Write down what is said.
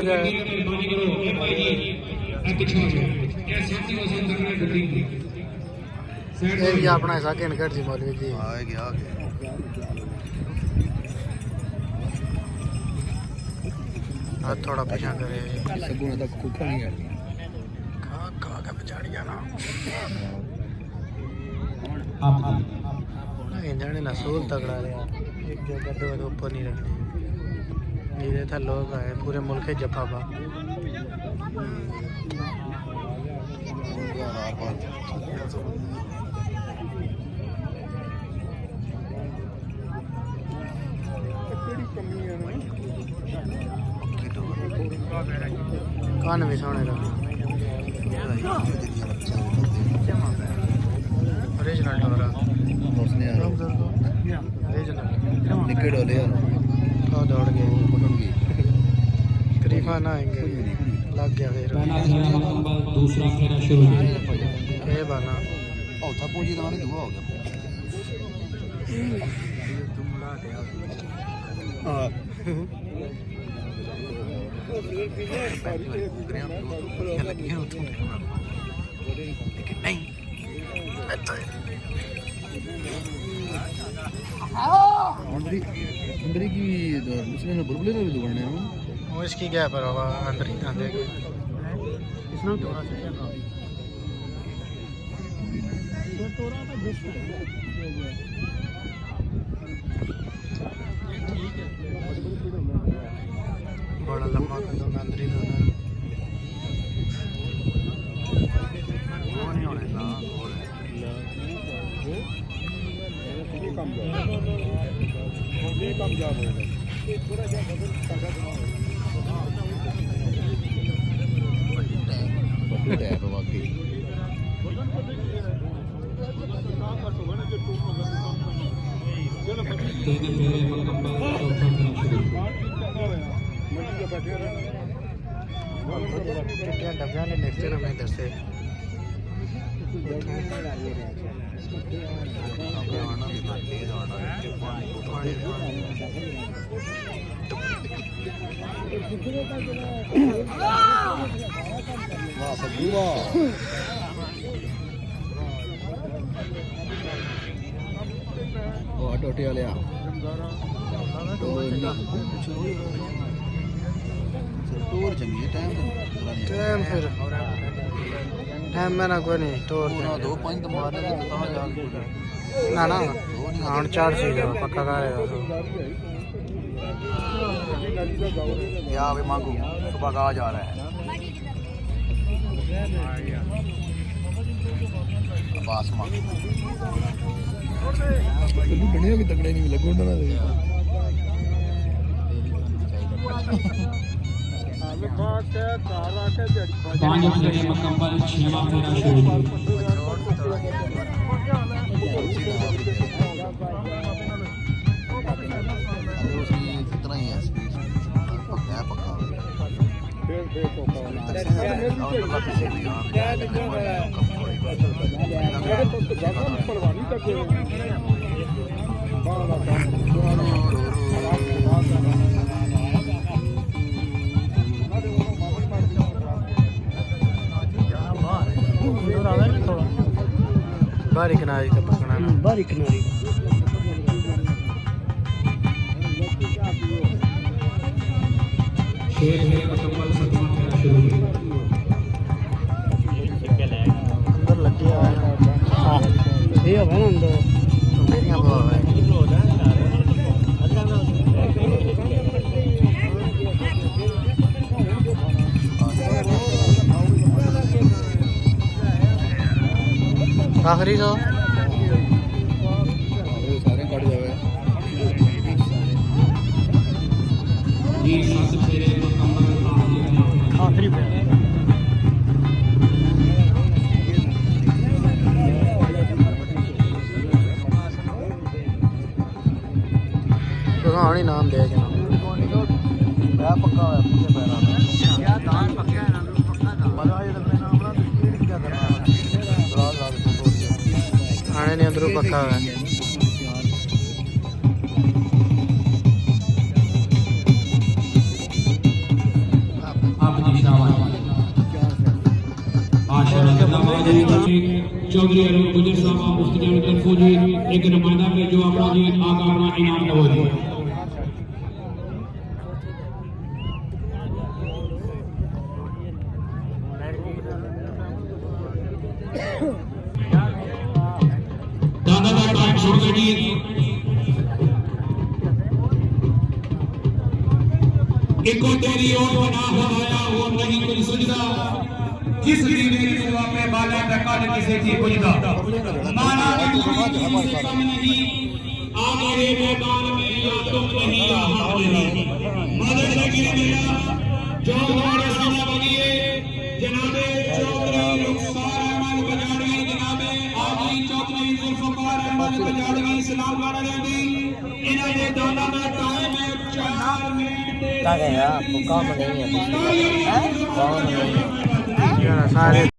ये भी अपना ऐसा किनकट जी मौलवी जी आ गया आज थोड़ा पीछा करे सबून तक कुका नहीं है खा के पछाड़ी जाना इंजन ना सूल तगड़ा रहा एक जो गड्ढे वाले ऊपर नहीं रखने ये था लोग आए पूरे मुल्क जफा पा कान भी सोने लगे ओरिजिनल डोरा ओरिजिनल निके डोले यार तो दौड़ गए पकड़ गई करीबा ना आएंगे लग गया फिर दूसरा फेरा शुरू ये बना औथा पूंजी दवाने दुआ हो गया हां लेकिन नहीं अंदर की मुस्लिम ने बुलबुले ने भी दुकाने हैं वो इसकी क्या पर होगा अंदर ही अंदर इसमें थोड़ा सा बड़ा लंबा तो अंदर ही डब्बा ने नेक्स्ट ईयर हमें दसे टोटे वाले टूर चंगी टाइम टाइम फिर टाइम में ना कोई नहीं टूर दो पांच तो मारने तो कहां जा ना ना हाँ 4 सीधा पक्का करेगा या भी मांगू सुबह कहा जा रहा है पास मांगू बने भी तगड़े नहीं लगो ना पांच फेरे मुकम्मल 6वां फेरा शुरू इतना ही है पक्का है पक्का बारी किनारी का पकड़ना बारी किनारी अंदर लग गया ये है ना अंदर मेरी हवा है आखिरी सो सारे कट जावे जी 7 फेरे मुकम्मल आखिरी फेरा कहानी नाम दे के पक्का है पूरे पैरा क्या दान पक्का है ना पक्का था मजा ये लगने नाम ना तो क्या करना है आने नहीं अंदर पक्का है हाजी शाबाश माशाल्लाह चौधरी अरुण गुजर साहब मुफ्ती जान तरफों जी एक नुमाइंदा भेजो अपना जी आका अपना इनाम लवो जी दादा का टाइम छोड़ गए जी एको तेरी ओर बना होया और नहीं कोई सुझदा जिस दीने तू अपने बाला टकल किसे थी बुझदा माना भी कम नहीं आ मेरे मैदान में या तुम नहीं या हम नहीं मदद लगी मेरा जो हमारे सामने बनिए जनाबे चौधरी रुखसार अहमद बजाड़वी जनाबे आजी चौधरी जुल्फकार अहमद बजाड़वी सलाम गाना देंदी इन्हां दे दादा में टाइम है 4 मिनट क्या कहेगा आपको काम नहीं है कौन नहीं सारे